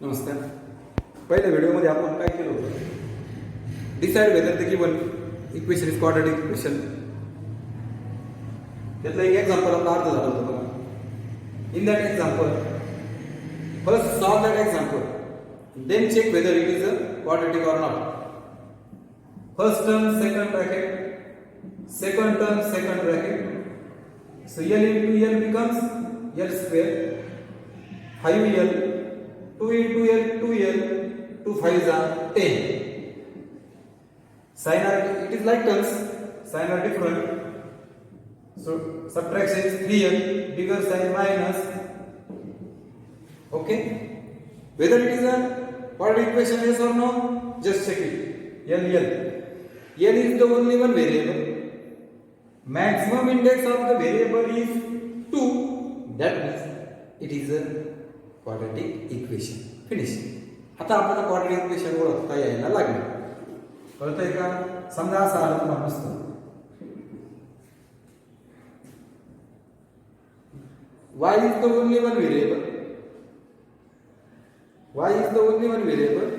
नमस्कार. पहिल्या व्हिडिओमध्ये आपण काय केलं होतं? Decide whether the given equation is quadratic equation. त्यातलं एक एक्झाम्पल आपला अर्थ झालं होतं बघा. In that example first solve that example, then check whether it is a quadratic or not. First term second bracket, second term second bracket, so L into L becomes L square, 5L, 2 into L 2L, 2 5s are 10. Sign are, it is like terms, sign are different, so subtraction is 3L, bigger sign minus. Okay, whether it is a quadratic equation, yes or no, just check it. L is the only one variable. Maximum index of the variable is 2. That means it is a quadratic equation. Finish. आता आपल्याला quadratic equation ओळखता यायला लागले. कळतंय का? समजा असं आलं तुम्हाला नसतं. Y is the only one variable. Y is the only one variable.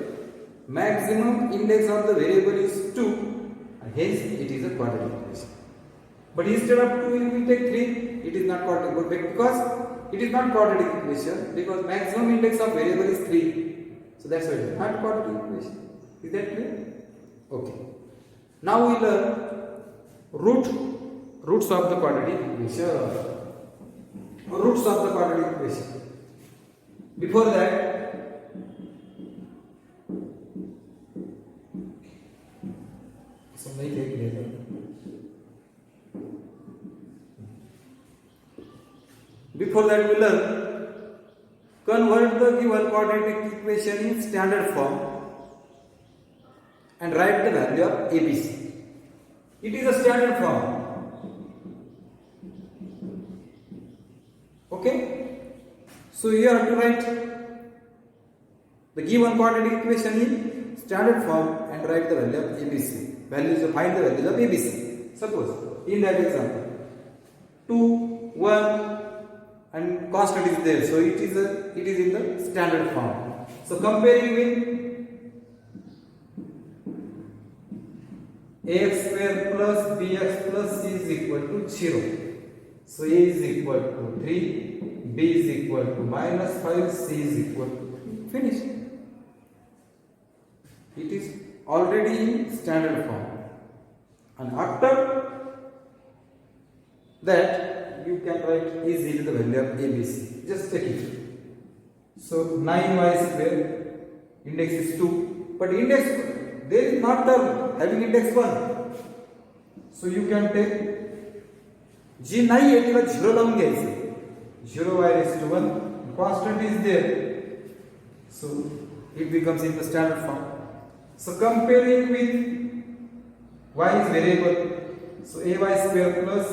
Maximum index of the variable is 2. And hence it is a quadratic equation. But instead of 2 we take 3. It is not quadratic because it is not quadratic equation because maximum index of variable is 3. So that's why it is not quadratic equation. Is that clear? Okay. Now we learn roots of the quadratic equation. Roots of the quadratic equation. Before that, so make it clear. Before that we learn convert the given quadratic equation in standard form and write the value of ABC. It is a standard form. Okay? So you have to write the given quadratic equation in standard form and write the value of ABC. Find the values of ABC. Suppose in that example 2, 1 and constant is there, so it is in the standard form. So comparing with ax square plus bx plus c is equal to 0. So a is equal to 3, b is equal to minus 5, c is equal to 3. Finish. It is already in standard form. And after that you can write easily the value of ABC. Just take it. So 9y square, index is 2, but index there is not term having index 1. So you can take जी नाही आहे तिला 0 लावून घ्यायचं. 0y raised to 1, constant is there, so it becomes in the standard form. So comparing with y is variable, so ay square plus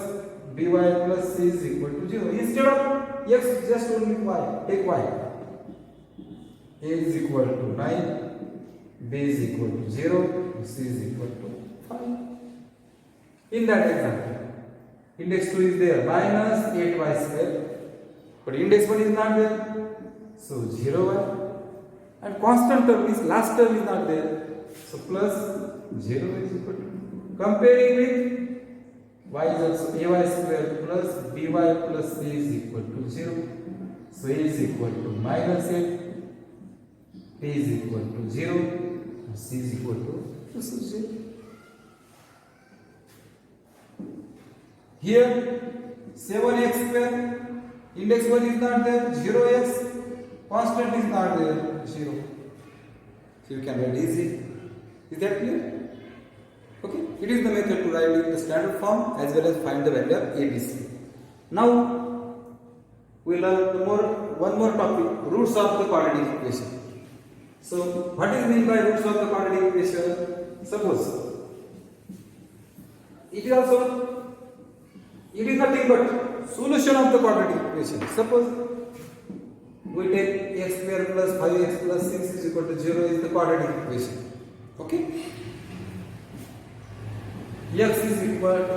by plus c is equal to 0. Instead of x, just only y. Take y. A is equal to 9, b is equal to 0, c is equal to 5. In that example, index 2 is there, minus 8y square, but index 1 is not there, so 0y. And constant term is last term is not there, so plus 0 is equal to. Comparing with y is also ay square plus by plus c is equal to 0. So a is equal to minus 8, b is equal to 0, and c is equal to 0. Here 7x square, index 1 is not there, 0x, constant is not there, 0. So you can write easy. Is that clear? Okay, it is the method to write in the standard form as well as find the value of ABC. Now we learn one more topic, roots of the quadratic equation. So what is meant by roots of the quadratic equation? Suppose it is nothing but solution of the quadratic equation. Suppose we take x square plus 5x plus 6 is equal to 0 is the quadratic equation. Okay, x is equal to,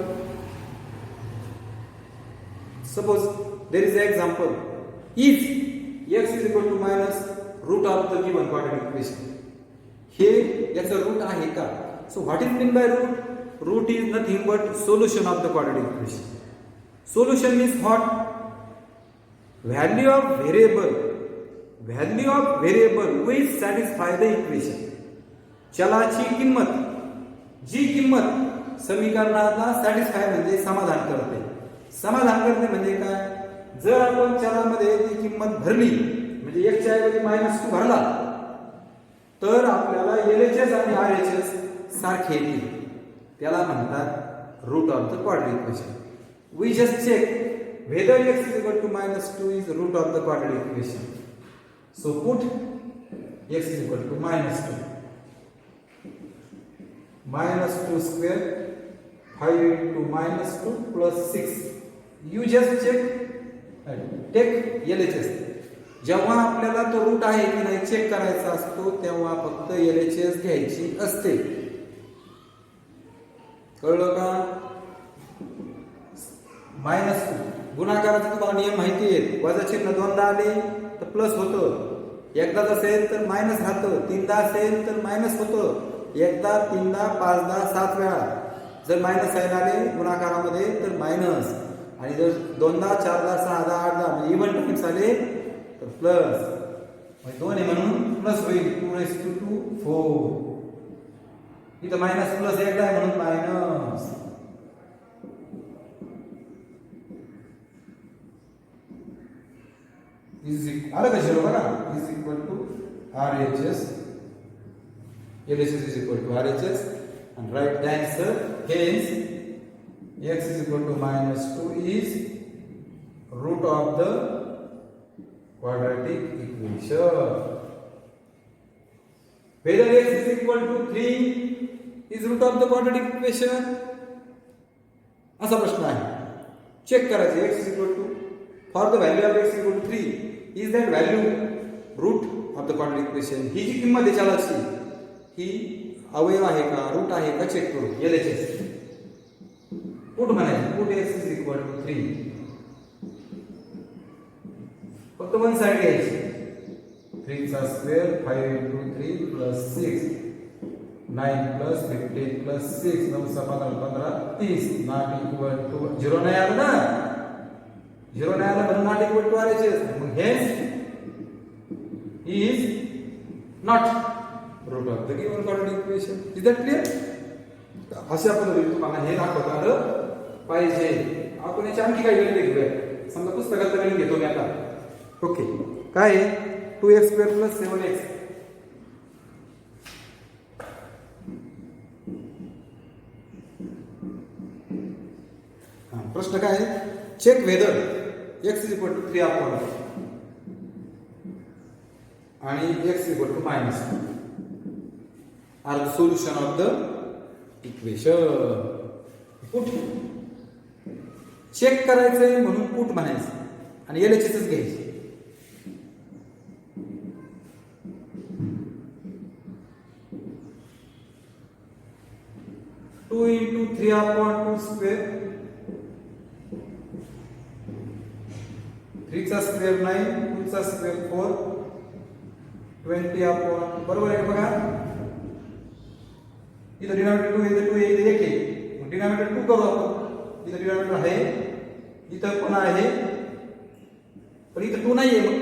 suppose there is an example, if x is equal to minus root of the given quadratic equation. हे याचं root आहे का? So what is mean by root? Root is nothing but solution of the quadratic equation. Solution means what? Value of variable which satisfy the equation. चलाची किंमत, जी किंमत समीकरणाला satisfy म्हणजे समाधान करते. समाधान करते म्हणजे काय? जर आपण चलामध्ये ती किंमत भरली म्हणजे x च्या ऐवजी -2 भरला तर आपल्याला LHS आणि RHS सारखे येतील. त्याला म्हणतात root of the quadratic equation. We just check whether x is equal to -2 is root of the quadratic equation. So put x is equal to -2. -2 square 5 into -2 plus 6. You just take LHS. जेव्हा आपल्याला तो root आहे की नाही check करायचा असतो तेव्हा फक्त LHS घ्यायची असते. कळलं का? -2 गुणाकाराचा तुम्हाला नियम माहिती आहे. वजा चिन्ह दोनदा आले तर प्लस होतं, एकदाच असेल तर मायनस राहतं, तीनदा असेल तर मायनस होतं, एकदा, तीनदा, पाचदा, 7 वेळा जर मायनस साईन आले गुणाकारामध्ये तर मायनस, आणि जर दोनदा, चारदा, 6दा, 8दा म्हणजे इव्हन टाइम्स आले तर प्लस. म्हणजे 2 आहे म्हणून प्लस होईल. 2^2 4. इथं मायनस प्लस एकदा आहे म्हणून मायनस. आलं का 0 बघा. Is equal to RHS. LHS is equal to RHS and write the answer. Hence x is equal to -2 is root of the quadratic equation. Whether x is equal to 3 is root of the quadratic equation. असा प्रश्न आहे. Check करायचं x is equal to, for the value of x is equal to 3 is that value root of the quadratic equation. ही जी किंमत आहे चलाची ही अवयव आहे का, root आहे का चेक करू. LHS पुट म्हणायचं. Put x is equal to 3. फक्त वन साइड घ्यायची. 3 चा square 5 into 3 plus 6 9 plus 15 plus 6 9 सा 15 30 not equal to 0 नाही आलं ना. 0 नाही आलं म्हणून not equal to RHS. Mug hence is not root of the given quadratic equation. Is that clear? अशा पद्धतीने तुम्हाला हे दाखवता आलं पाहिजे. आपण याची आणखी काही गणित घेऊया. समजा पुस्तकात गणित घेतो मी आता. ओके, काय आहे? 2x² + 7x. प्रश्न काय आहे? Check whether x is equal to 3 आपण आणि x is equal to -2 are the solution of the equation. Put check करायचंय म्हणून पुट म्हणायचं आणि LHS घ्यायची. To into 3/2 square. 3 चा स्क्वेअर 9, 2 चा स्क्वेअर 4, 20/, बरोबर आहे बघा. इथं डिनॉमिनेटर 2 इथं 2 इथं 1 आहे. मग डिनॉमिनेटर 2 करू आपण. इथं डिनॉमिनेटर आहे, इथं पण आहे, पण इथं 2 नाही आहे. मग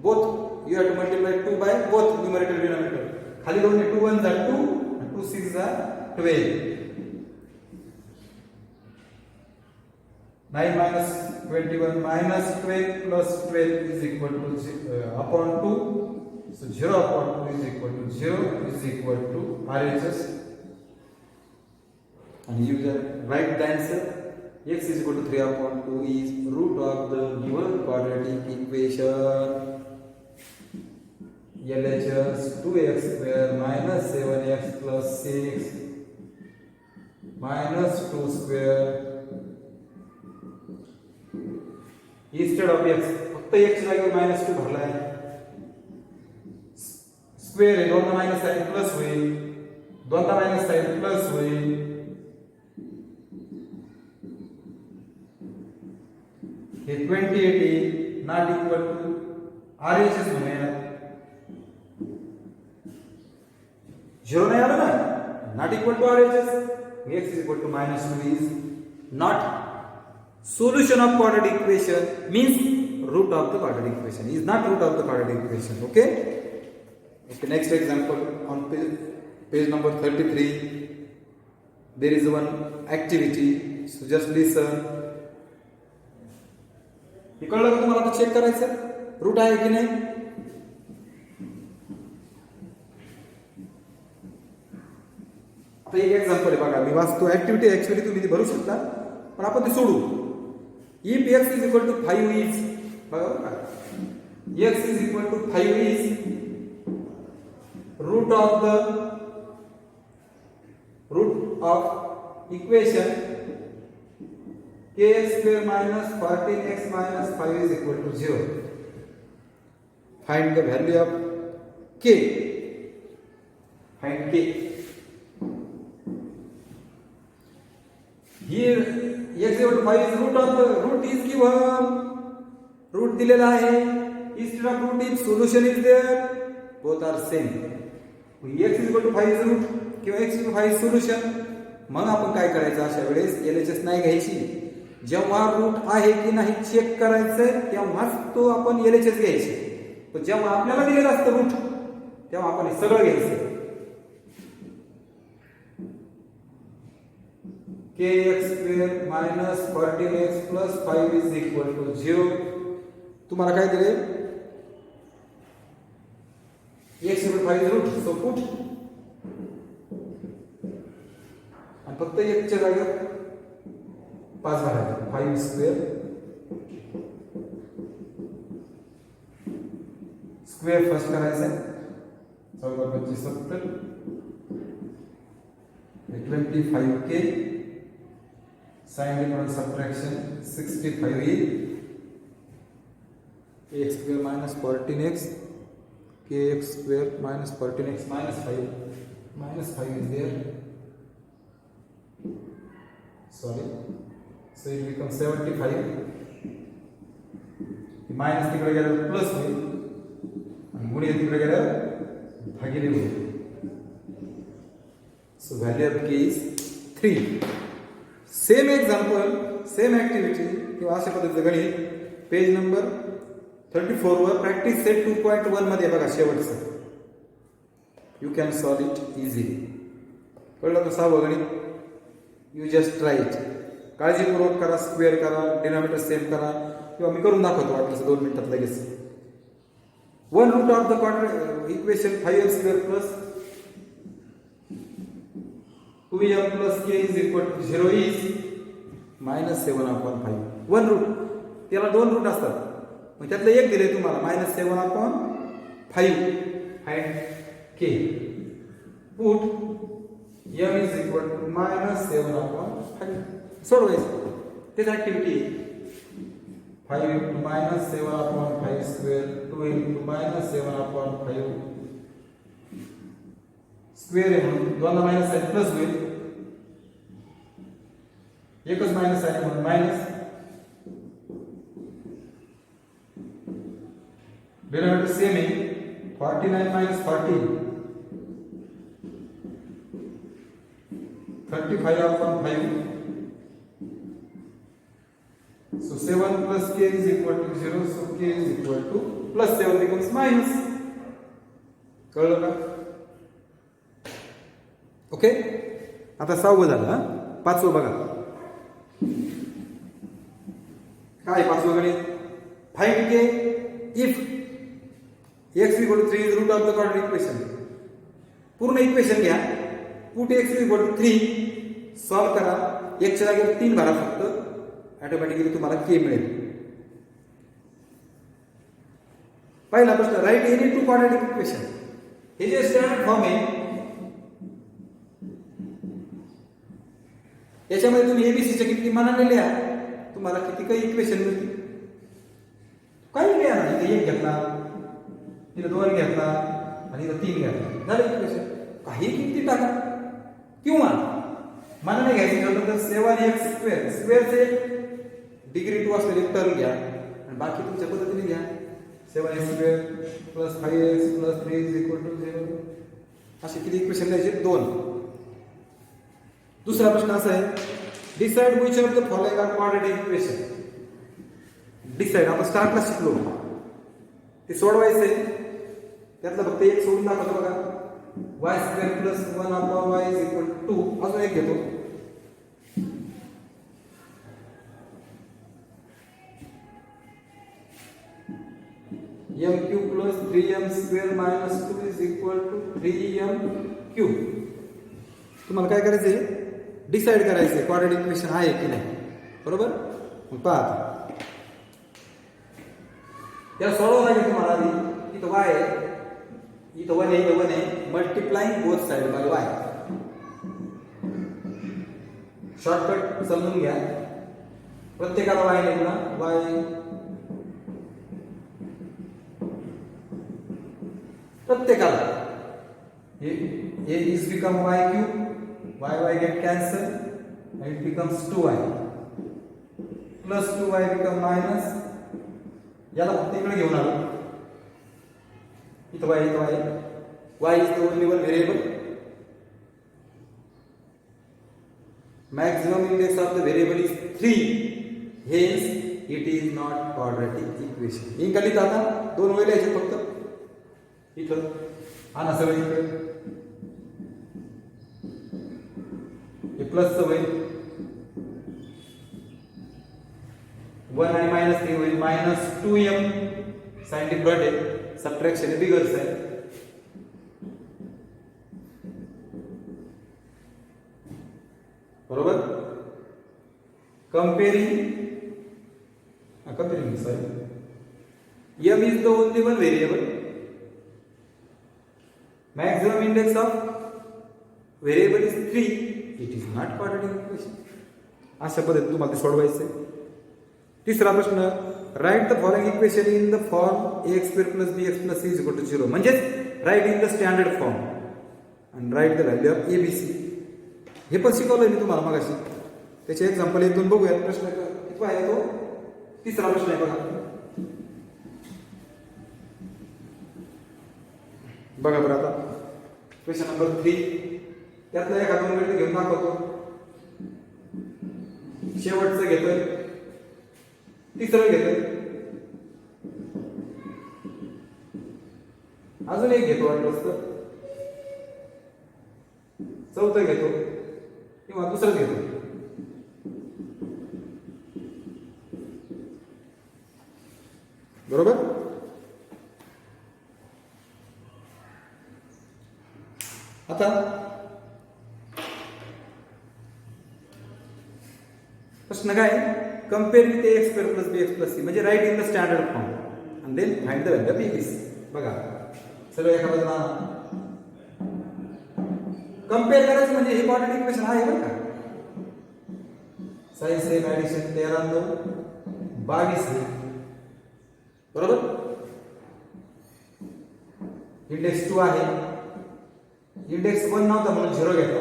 both you have to multiply 2 by both numerator denominator. खाली दोन 2 1 जा 2 आणि 2 6 जा 12. 9 minus 21 minus 12 plus 12 is equal to upon 2. So 0 upon 2 is equal to 0 is equal to RHS. And you write the answer. X is equal to 3 upon 2 is root of the given quadratic equation. LHS 2x square minus 7x plus 6 minus 2 square instead of x फक्त x जागेवर -2 भरलाय. Square आहे, दोनदा minus sign plus होईल, दोनदा minus sign plus होईल. हे 2080 not equal to RHS म्हणूया. झिरो नाही आलं ना, not equal to RHS. x is equal to -2 is not solution of quadratic equation, means root of the quadratic equation, is not root of the quadratic equation. Okay, next example on page number 33. There is one activity, so just listen. हे कळलं का तुम्हाला? आता check करायचं root आहे की नाही. एक example आहे बघा, मी वाचतो. ऍक्टिव्हिटी ऍक्च्युअली तुम्ही ती भरू शकता, पण आपण ते सोडू. If x is equal to 5 is, बघा x is equal to 5 is root of equation kx square minus 14x minus 5 is equal to 0. Find the value of k. Find k. Here x equal to 5 is root of the root is given. Root दिलेला आहे. Instead of root if solution is there, both are same. x is equal to 5 is root किंवा x equal to 5 is solution. मग आपण काय करायचं अशा वेळेस? LHS नाही घ्यायची. जेव्हा रूट आहे की नाही चेक करायचंय तेव्हाच तो आपण LHS घ्यायची. पण जेव्हा आपल्याला दिलेलं असतं रूट तेव्हा आपण हे सगळं घ्यायचं. kx square minus 14x plus 5 is equal to 0. तुम्हाला काय दिले? x equal to 5 is root, so put. आणि फक्त x च्या जागेवर 5 भरायचं. 5 स्क्वेअर स्क्वेअर फर्स्ट करायचं आहे. 14 25 70 25k sin difference subtraction 65 is x square minus 14x kx square minus 14x minus 5 is there. Sorry, so it becomes 75. Minus तिकडे गेल्यावर plus होईल आणि गुणिले तिकडे गेल्यावर भागिले होईल. सो value of k is 3. Same example, same activity किंवा अशा पद्धतीचं गणित पेज नंबर 34 वर प्रॅक्टिस सेट 2.1 मध्ये बघा शेवटचं. You can solve it easily. कळलं का? 6वं गणित. You just try it. काळजीपूर्वक करा, स्क्वेअर करा, डिनॉमिनेटर सेम करा, किंवा मी करून दाखवतो वाटलं 2 मिनिटात लगेच. 1 root of the quadratic equation 5x square plus 2m plus k is equal to 0 is -7/5. 1 root, त्याला 2 रूट असतात, मग त्यातलं एक दिले तुम्हाला -7/5. Find k. Put m is equal to -7/5. सोडवायचं. तेच activity. 5 into -7/5 square 2 into -7/5 square आहे म्हणून 2 ला मायनस आहे प्लस होईल. एकच मायनस आहे म्हणून मायनस. डिनॉमिनेटर सेम आहे. 49 minus 40 35/5. So 7 plus k is equal to 0. So k is equal to plus 7 becomes minus. कळलं का? ओके. आता 6वं झालं. 5वं बघा काय. 5वं गणित. Find K if x equal to 3 is root of the quadratic equation. पूर्ण equation घ्या. Put x equal to 3 solve करा. x च्या जागेवर 3 भरा फक्त. ऑटोमॅटिकली तुम्हाला k मिळेल. पहिला प्रश्न, write any two quadratic equation. हे जे स्टँडर्ड फॉर्म आहे याच्यामध्ये तुम्ही एबीसीच्या किती मनाने लिहा. तुम्हाला किती काही इक्वेशन मिळतील. काही लिहा ना. इथे 1 घेतला, इथे 2 घेतला आणि इथे 3 घेतला, झालं इक्वेशन. काही किमती टाका. किंवा मनाने घ्यायचं ठरलं तर 7x स्क्वेअर, स्क्वेअरचे डिग्री 2 असलेले टर्म घ्या आणि बाकी तुमच्या पद्धतीने घ्या. 7x square plus 5x plus 3 is equal to 0. असे किती इक्वेशन द्यायचे 2. दुसरा प्रश्न असा आहे, decide which of the following are quadratic equation. Decide आपण स्टार्टला शिकलो, ते सोडवायचं आहे. त्यातलं फक्त एक सोडून दाखवतो बघा. y² + 1/y = 2. अजून एक घेतो. m³ + 3m² - 2 = 3m³. तुम्हाला काय करायचंय, डिसाइड करायचंय क्वाड्रॅटिक इक्वेशन आहे की नाही. बरोबर, मग पहा त्याला सोडवावं लागेल तुम्हाला. आधी इथं y आहे, इथं 1 आहे, इथं 1 आहे. Multiplying both side by y. Shortcut समजून घ्या. प्रत्येकाला y नाही ना, y प्रत्येकाला a is become y³ y get cancel and it becomes 2y plus 2y become minus. याला फक्त इकडे घेऊन आलो. इथं y is the only one variable. Maximum index of the variable is 3. Hence it is not quadratic equation. हे खाली आता 2 वेळे यायचे फक्त. इथं हा ना सगळं इकडे हे प्लस होईल, 1 आणि -3 होईल. -2m साइन डिफरंट आहे, सबट्रॅक्शन आहे, बिगर्स आहे. बरोबर. Comparing sorry, m is the only one variable. Maximum index of variable is 3. It is not quadratic equation. अशा पद्धतीने तुम्हाला ते सोडवायचं आहे. तिसरा प्रश्न, write the following equation in the form ax² + bx + c = 0. म्हणजेच write in the standard form आणि write the value of abc. हे पण शिकवलंय मी तुम्हाला मगाशी. त्याचे एक्झाम्पल 1-2 बघूयात. प्रश्न किती आहे तो? तिसरा प्रश्न आहे बघा. बघा बरं आता क्वेश्चन नंबर 3. त्यातलं एका 2 मिनिट घेऊन दाखवतो. शेवटचं घेतोय, तिसरं घेतोय, अजून एक घेतो वाटलं तर, चौथं घेतो किंवा दुसरं घेतो. बरोबर. आता प्रश्न काय, compare with ax² + bx + c. म्हणजे write in the standard form आणि then find the value of abc. बघा सगळं एका बाजूला कंपेअर करायचं. म्हणजे हे क्वाड्रॅटिक इक्वेशन आहे बरं का. Sign same addition 13 2 22. बरोबर. इंडेक्स 2 आहे, इंडेक्स 1 नव्हता म्हणून 0 घेतला.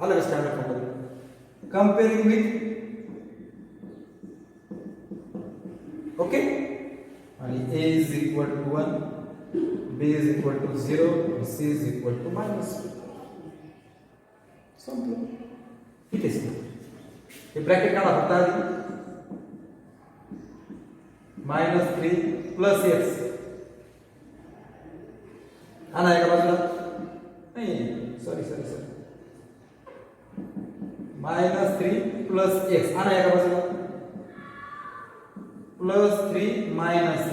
आलं का स्टँडर्ड फॉर्म मध्ये. कंपेअरिंग विथ ओके. आणि a is equal to 1, b is equal to 0, c is equal to -2. संपलं. इथे हे ब्रॅकेट काढा फक्त आधी. -3 + x आणा एका बाजूला. नाही सॉरी -3 + x आणा एका बाजूला. +3 -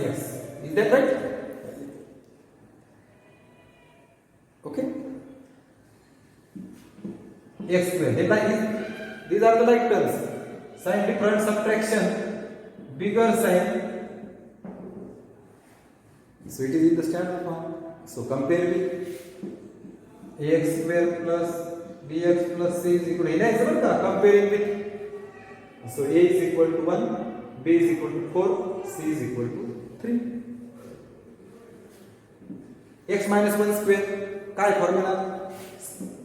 x. Is that right? Okay. x². These are the like terms. Sign different, subtraction, bigger sign. So it is in the standard form. So compare with ax² + bx + c is equal to comparing with. So a is equal to 1, b is equal to 4, c is equal to 3. x - 1² काय formula?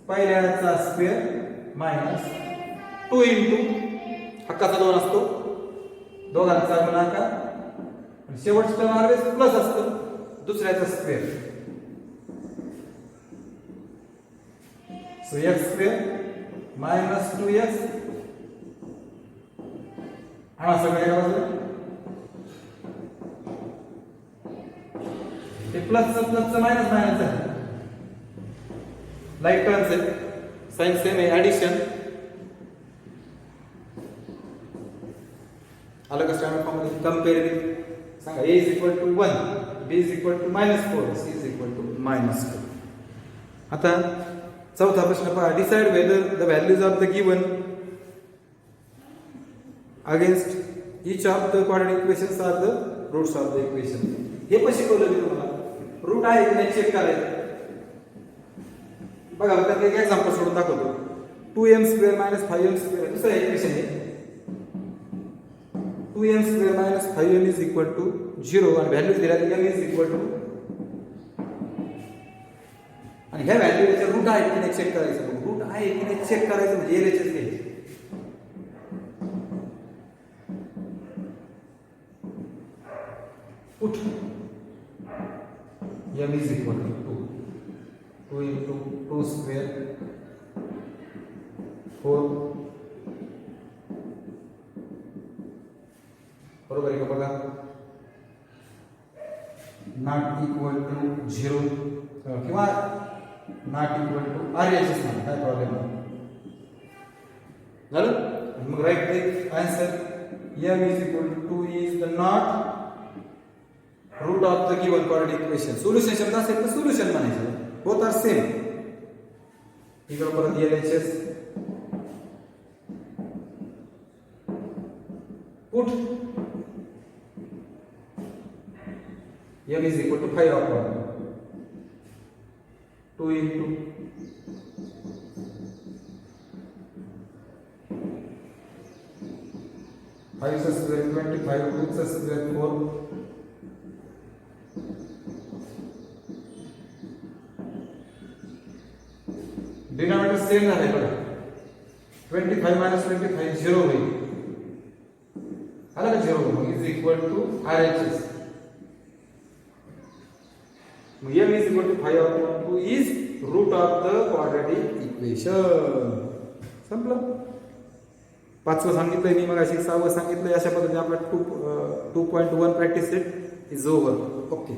पहिल्याचा square - 2 into हक्काचा 2 असतो, दोघांचा गुणाकार. शेवटचं term always plus असतं, दुसऱ्याचा square. So x square minus 2x आणि असं काय करायचं हे प्लसचं मायनस मायनस आहे लाईक टर्म्स आहे साइन सेम आहे ऍडिशन आलं का स्टँडर्ड फॉर्म मध्ये compare with Sanga a is equal to 1 b is equal to -4 c is equal to -2 आता चौथा प्रश्न पहा decide whether the values of the given against each of the quadratic equations are the roots of the equation हे पण शिकवलं मी तुम्हाला root आहे की नाही चेक करायचं बघा आता एक एक्झाम्पल सोडून दाखवतो 2m² - 5m² दुसरं इक्वेशन आहे 2m² - 5m is equal to 0 आणि व्हॅल्यूज दिल्या m is equal to आणि ह्या व्हॅल्यूचे रूट आहे की नाही चेक करायचं रूट आहे की नाही चेक करायचं म्हणजे LHS घ्यायचं put m is equal to 2 into 2 square 4 बरोबर आहे का बघा नॉट इक्वल टू 0 किंवा नॉट इक्वल टू RHS नाही काय प्रॉब्लेम नाही झालं मग write the answer m is equal to 2 is the not root of the given quadratic equation solution शब्द असेल तर सोल्युशन म्हणायचं both are same इकडे परत LHS put m is equal to 5 upon 2 into 5 square 25 2 square 4 denominator same झाले बघा 25 - 25 0 होईल आला का 0 मग इज इक्वल टू RHS मग m is equal to 5 upon 2 is root of the quadratic equation संपलं पाचवं सांगितलंय मी मग अशी 6वं सांगितलंय अशा पद्धतीने आपला 2.1 practice set is over okay